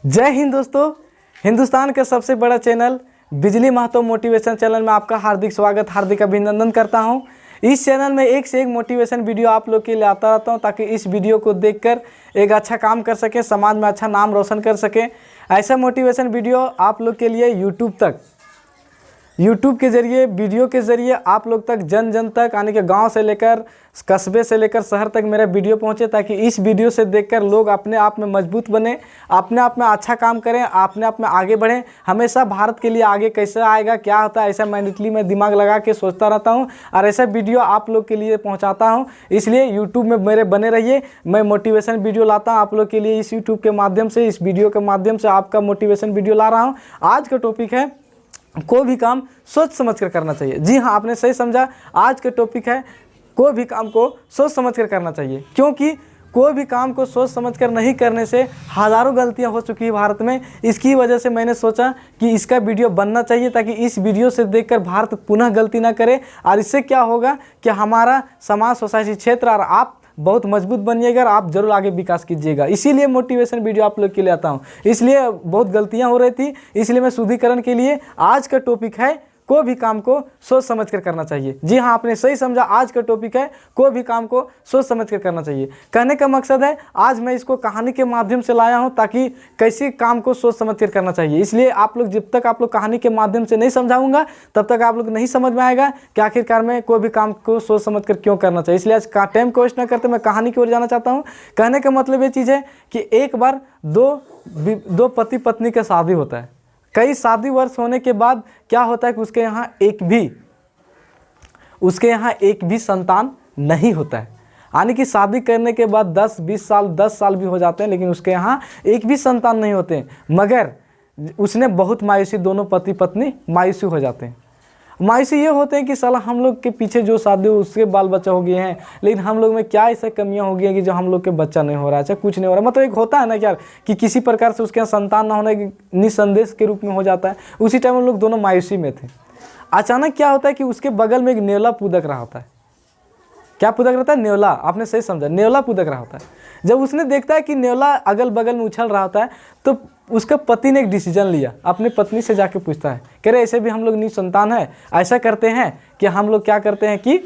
जय हिंद दोस्तों। हिंदुस्तान के सबसे बड़ा चैनल बिजली महतो मोटिवेशन चैनल में आपका हार्दिक स्वागत, हार्दिक अभिनंदन करता हूं। इस चैनल में एक से एक मोटिवेशन वीडियो आप लोग के लिए आता रहता हूं ताकि इस वीडियो को देखकर एक अच्छा काम कर सके, समाज में अच्छा नाम रोशन कर सके। ऐसा मोटिवेशन वीडियो आप लोग के लिए यूट्यूब के ज़रिए, वीडियो के ज़रिए आप लोग तक, जन जन तक, यानी कि गांव से लेकर कस्बे से लेकर शहर तक मेरा वीडियो पहुंचे, ताकि इस वीडियो से देखकर लोग अपने आप में मजबूत बने, अपने आप में अच्छा काम करें, अपने आप में आगे बढ़ें। हमेशा भारत के लिए आगे कैसे आएगा, क्या होता है, ऐसा मेंटली में दिमाग लगा के सोचता रहता हूं और ऐसा वीडियो आप लोग के लिए पहुँचाता हूँ। इसलिए यूट्यूब में मेरे बने रहिए। मैं मोटिवेशन वीडियो लाता हूँ आप लोग के लिए इस यूट्यूब के माध्यम से, इस वीडियो के माध्यम से आपका मोटिवेशन वीडियो ला रहा हूँ। आज का टॉपिक है कोई भी काम सोच समझ कर करना चाहिए। जी हाँ, आपने सही समझा। आज का टॉपिक है कोई भी काम को सोच समझ कर करना चाहिए, क्योंकि कोई भी काम को सोच समझ कर नहीं करने से हज़ारों गलतियां हो चुकी है भारत में। इसकी वजह से मैंने सोचा कि इसका वीडियो बनना चाहिए ताकि इस वीडियो से देखकर भारत पुनः गलती ना करे। और इससे क्या होगा कि हमारा समाज, सोसाइटी, क्षेत्र और आप बहुत मजबूत बनिएगा और आप जरूर आगे विकास कीजिएगा। इसीलिए मोटिवेशन वीडियो आप लोग के लिए आता हूँ। इसलिए बहुत गलतियाँ हो रही थी, इसलिए मैं शुद्धिकरण के लिए आज का टॉपिक है कोई भी काम को सोच समझ कर करना चाहिए। जी हाँ, आपने सही समझा। आज का टॉपिक है कोई भी काम को सोच समझ कर करना चाहिए। कहने का मकसद है आज मैं इसको कहानी के माध्यम से लाया हूँ ताकि कैसे काम को सोच समझ कर करना चाहिए। इसलिए आप लोग, जब तक आप लोग कहानी के माध्यम से नहीं समझाऊंगा तब तक आप लोग नहीं समझ में आएगा कि आखिरकार मैं कोई भी काम को सोच समझ कर क्यों करना चाहिए। इसलिए आज टाइम को वेस्ट न करते मैं कहानी की ओर जाना चाहता हूँ। कहने का मतलब ये चीज़ है कि एक बार दो पति पत्नी का शादी होता है। कई शादी वर्ष होने के बाद क्या होता है कि उसके यहाँ एक भी संतान नहीं होता है। यानी कि शादी करने के बाद 10-20 साल, 10 साल भी हो जाते हैं, लेकिन उसके यहाँ एक भी संतान नहीं होते हैं। मगर उसने बहुत मायूसी, दोनों पति पत्नी मायूसी हो जाते हैं। मायूसी ये होते हैं कि साला हम लोग के पीछे जो शादी हो उसके बाल बच्चा हो गए हैं, लेकिन हम लोग में क्या ऐसा कमियां हो गई हैं कि जो हम लोग के बच्चा नहीं हो रहा है, चाहे कुछ नहीं हो रहा। मतलब एक होता है ना यार कि किसी प्रकार से उसके यहाँ संतान ना होने की निसंदेश के रूप में हो जाता है। उसी टाइम हम लोग दोनों मायूसी में थे। अचानक क्या होता है कि उसके बगल में एक नेवला पुदक रहा होता है। क्या पुदक रहता है? नेवला। आपने सही समझा, नेवला पुदक रहा होता है। जब उसने देखता है कि नेवला अगल बगल में उछल रहा होता है तो उसका पति ने एक डिसीजन लिया। अपनी पत्नी से जाके पूछता है, कह रहे ऐसे भी हम लोग निसंतान है, ऐसा करते हैं कि हम लोग क्या करते हैं कि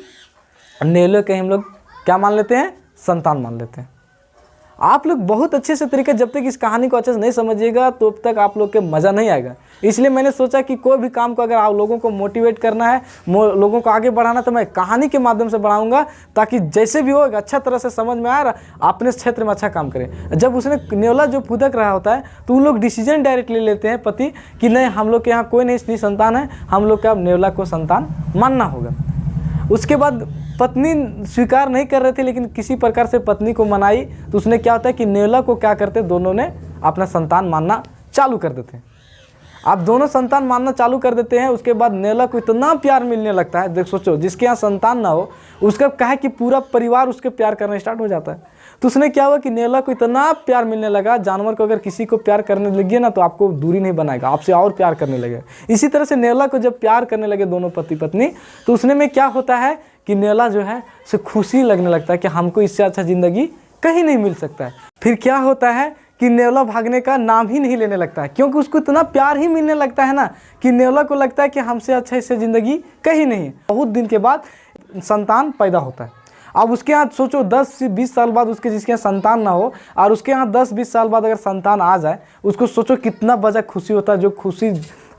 नेवले के हम लोग क्या मान लेते हैं, संतान मान लेते हैं। आप लोग बहुत अच्छे से तरीके, जब तक इस कहानी को अच्छे से नहीं समझिएगा तो तब तक आप लोग के मज़ा नहीं आएगा। इसलिए मैंने सोचा कि कोई भी काम को अगर आप लोगों को मोटिवेट करना है, लोगों को आगे बढ़ाना, तो मैं कहानी के माध्यम से बढ़ाऊंगा ताकि जैसे भी हो अच्छा तरह से समझ में आए, अपने क्षेत्र में अच्छा काम करें। जब उसने नेवला जो फुदक रहा होता है तो उन लोग डिसीजन डायरेक्ट ले लेते हैं पति कि नहीं, हम लोग के यहाँ कोई नहीं संतान है, हम लोग का नेवला को संतान मानना होगा। उसके बाद पत्नी स्वीकार नहीं कर रहे थे, लेकिन किसी प्रकार से पत्नी को मनाई तो उसने क्या होता है कि नेवला को क्या करते, दोनों ने अपना संतान मानना चालू कर देते हैं। आप दोनों संतान मानना चालू कर देते हैं। उसके बाद नेवला को इतना प्यार मिलने लगता है। देख सोचो, जिसके यहाँ संतान ना हो उसका क्या है कि पूरा परिवार उसके प्यार करना स्टार्ट हो जाता है। तो उसने क्या हुआ कि नेवला को इतना प्यार मिलने लगा। जानवर को अगर किसी को प्यार करने लगे ना तो आपको दूरी नहीं बनाएगा, आपसे और प्यार करने लगेगा। इसी तरह से नेवला को जब प्यार करने लगे दोनों पति पत्नी, तो उसने में क्या होता है कि नेवला जो है उसे खुशी लगने लगता है कि हमको इससे अच्छा ज़िंदगी कहीं नहीं मिल सकता है। फिर क्या होता है कि नेवला भागने का नाम ही नहीं लेने लगता है, क्योंकि उसको इतना प्यार ही मिलने लगता है ना कि नेवला को लगता है कि हमसे अच्छा इससे ज़िंदगी कहीं नहीं है। बहुत दिन के बाद संतान पैदा होता है। अब उसके यहाँ सोचो 10 से 20 साल बाद उसके, जिसके यहाँ संतान ना हो और उसके यहाँ 10-20 साल बाद अगर संतान आ जाए, उसको सोचो कितना बड़ा खुशी होता है। जो खुशी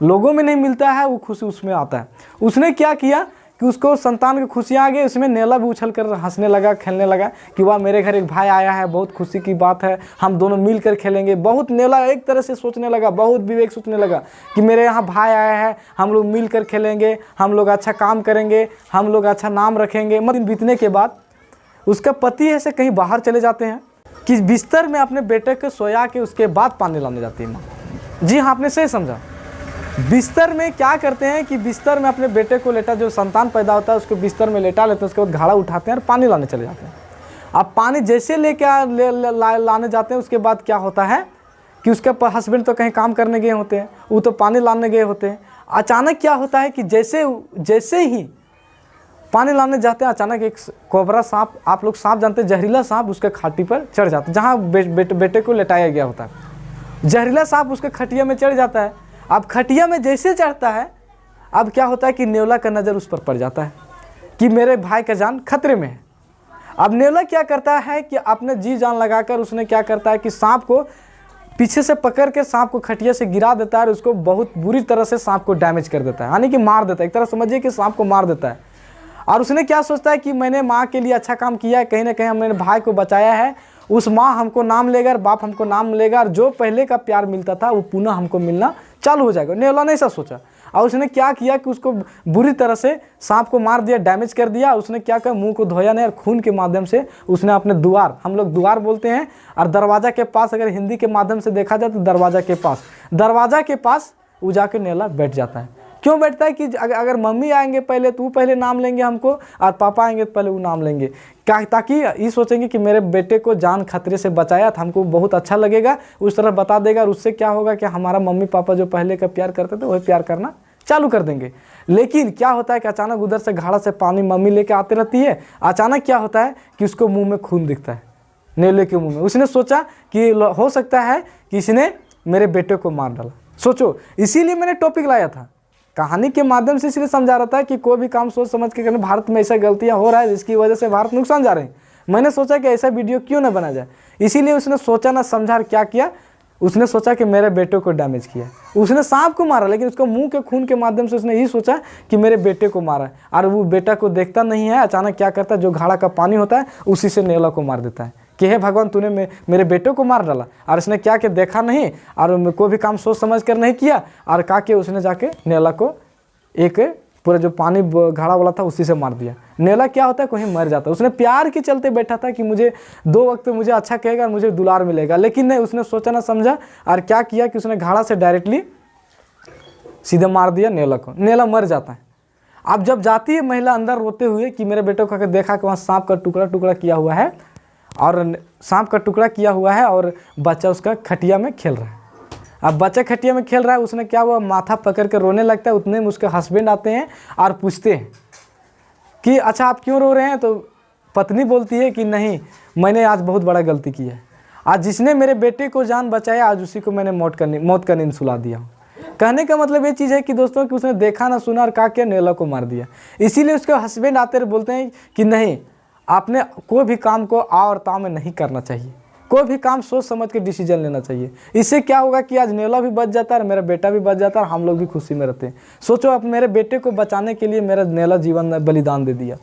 लोगों में नहीं मिलता है वो खुशी उसमें आता है। उसने क्या किया कि उसको संतान की खुशियाँ आ गई, उसमें नेवला भी उछल कर हंसने लगा, खेलने लगा कि वाह मेरे घर एक भाई आया है, बहुत खुशी की बात है, हम दोनों मिल कर खेलेंगे। बहुत नेवला एक तरह से सोचने लगा, बहुत विवेक सोचने लगा कि मेरे यहाँ भाई आया है, हम लोग मिल कर खेलेंगे, हम लोग अच्छा काम करेंगे, हम लोग अच्छा नाम रखेंगे। दिन बीतने के बाद उसका पति ऐसे कहीं बाहर चले जाते हैं कि बिस्तर में अपने बेटे को सोया के उसके बाद पानी लाने जाती है माँ। जी हाँ, आपने सही समझा। बिस्तर में क्या करते हैं कि बिस्तर में अपने बेटे को लेटा, जो संतान पैदा होता है उसको बिस्तर में लेटा लेते हैं। उसके बाद घड़ा उठाते हैं और पानी लाने चले जाते हैं। अब पानी जैसे लाने जाते हैं, उसके बाद क्या होता है कि उसके हस्बैंड तो कहीं काम करने गए होते हैं, वो तो पानी लाने गए होते हैं। अचानक क्या होता है कि जैसे ही पानी लाने जाते हैं, अचानक एक कोबरा सांप, आप लोग सांप जानते हैं, जहरीला सांप, उसके खाटी पर चढ़ जाता है जहाँ बेटे को लेटाया गया होता है। जहरीला सांप उसके खटिया में चढ़ जाता है। अब खटिया में जैसे चढ़ता है, अब क्या होता है कि नेवला का नज़र उस पर पड़ जाता है कि मेरे भाई का जान खतरे में है। अब नेवला क्या करता है कि अपने जी जान लगाकर उसने क्या करता है कि सांप को पीछे से पकड़ के सांप को खटिया से गिरा देता है और उसको बहुत बुरी तरह से सांप को डैमेज कर देता है, यानी कि मार देता है। एक तरह समझिए कि सांप को मार देता है। और उसने क्या सोचता है कि मैंने माँ के लिए अच्छा काम किया है, कहीं ना कहीं मैंने भाई को बचाया है, उस माँ हमको नाम लेगा और बाप हमको नाम लेगा और जो पहले का प्यार मिलता था वो पुनः हमको मिलना चालू हो जाएगा। नेवला ने ऐसा सोचा और उसने क्या किया कि उसको बुरी तरह से सांप को मार दिया, डैमेज कर दिया। उसने क्या किया, मुंह को धोया नहीं और खून के माध्यम से उसने अपने द्वार, हम लोग द्वार बोलते हैं, और दरवाज़ा के पास, अगर हिंदी के माध्यम से देखा जाए तो दरवाज़ा के पास वो जाके नेवला बैठ जाता है। क्यों बैठता है कि अगर मम्मी आएंगे पहले तो पहले नाम लेंगे हमको और पापा आएंगे तो पहले वो नाम लेंगे, क्या, ताकि ये सोचेंगे कि मेरे बेटे को जान खतरे से बचाया था, हमको बहुत अच्छा लगेगा, उस तरह बता देगा। और उससे क्या होगा कि हमारा मम्मी पापा जो पहले का प्यार करते थे वही प्यार करना चालू कर देंगे। लेकिन क्या होता है कि अचानक उधर से घड़ा से पानी मम्मी लेके आती रहती है। अचानक क्या होता है कि उसको मुँह में खून दिखता है, नेवले के मुँह में। उसने सोचा कि हो सकता है कि इसने मेरे बेटे को मार डाला। सोचो, इसीलिए मैंने टॉपिक लाया था, कहानी के माध्यम से इसलिए समझा रहा था कि कोई भी काम सोच समझ के करना। भारत में ऐसा गलतियां हो रहा है जिसकी वजह से भारत नुकसान जा रहे हैं। मैंने सोचा कि ऐसा वीडियो क्यों ना बना जाए, इसीलिए उसने सोचा ना समझा और क्या किया, उसने सोचा कि मेरे बेटे को डैमेज किया। उसने सांप को मारा, लेकिन उसको मुंह के खून के माध्यम से उसने यही सोचा कि मेरे बेटे को मारा है। और वो बेटा को देखता नहीं है, अचानक क्या करता है, जो घड़ा का पानी होता है उसी से नेवला को मार देता है कि हे भगवान, तूने मेरे बेटे को मार डाला। और इसने क्या कि देखा नहीं और कोई भी काम सोच समझ कर नहीं किया, और कहा कि उसने जाके नेवला को एक पूरा जो पानी घड़ा वाला था उसी से मार दिया। नेवला क्या होता है, कहीं मर जाता है। उसने प्यार के चलते बैठा था कि मुझे 2 वक्त मुझे अच्छा कहेगा और मुझे दुलार मिलेगा, लेकिन नहीं, उसने सोचा ना समझा और क्या किया कि उसने घड़ा से डायरेक्टली सीधे मार दिया नेवला को। नेवला मर जाता है। अब जब जाती है महिला अंदर रोते हुए कि मेरे बेटे को देखा कि वहाँ सांप का टुकड़ा किया हुआ है और सांप का टुकड़ा किया हुआ है और बच्चा उसका खटिया में खेल रहा है। अब बच्चा खटिया में खेल रहा है, उसने क्या हुआ, माथा पकड़ कर रोने लगता है। उतने में उसके हस्बैंड आते हैं और पूछते हैं कि अच्छा आप क्यों रो रहे हैं। तो पत्नी बोलती है कि नहीं, मैंने आज बहुत बड़ा गलती की है, आज जिसने मेरे बेटे को जान बचाया आज उसी को मैंने मौत का नींद सुला दिया। कहने का मतलब ये चीज़ है कि दोस्तों कि उसने देखा ना सुना और कहा क्या, नेवला को मार दिया। इसीलिए उसके हस्बैंड आते बोलते हैं कि नहीं, आपने कोई भी काम को आ और ता में नहीं करना चाहिए, कोई भी काम सोच समझ के डिसीजन लेना चाहिए। इससे क्या होगा कि आज नेवला भी बच जाता है, मेरा बेटा भी बच जाता है और हम लोग भी खुशी में रहते हैं। सोचो, आप मेरे बेटे को बचाने के लिए मेरा नेवला जीवन में बलिदान दे दिया।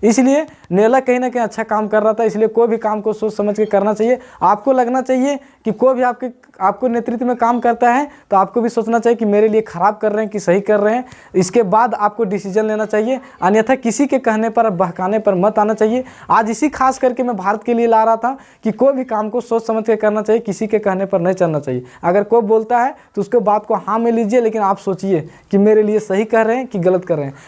इसलिए नेवला कहीं ना कहीं अच्छा काम कर रहा था। इसलिए कोई भी काम को सोच समझ के करना चाहिए। आपको लगना चाहिए कि कोई भी आपको नेतृत्व में काम करता है तो आपको भी सोचना चाहिए कि मेरे लिए खराब कर रहे हैं कि सही कर रहे हैं। इसके बाद आपको डिसीजन लेना चाहिए, अन्यथा किसी के कहने पर बहकाने पर मत आना चाहिए। आज इसी खास करके मैं भारत के लिए ला रहा था कि कोई भी काम को सोच समझ के करना चाहिए, किसी के कहने पर नहीं चलना चाहिए। अगर कोई बोलता है तो उसके बात को हाँ में लीजिए, लेकिन आप सोचिए कि मेरे लिए सही कर रहे हैं कि गलत कर रहे हैं।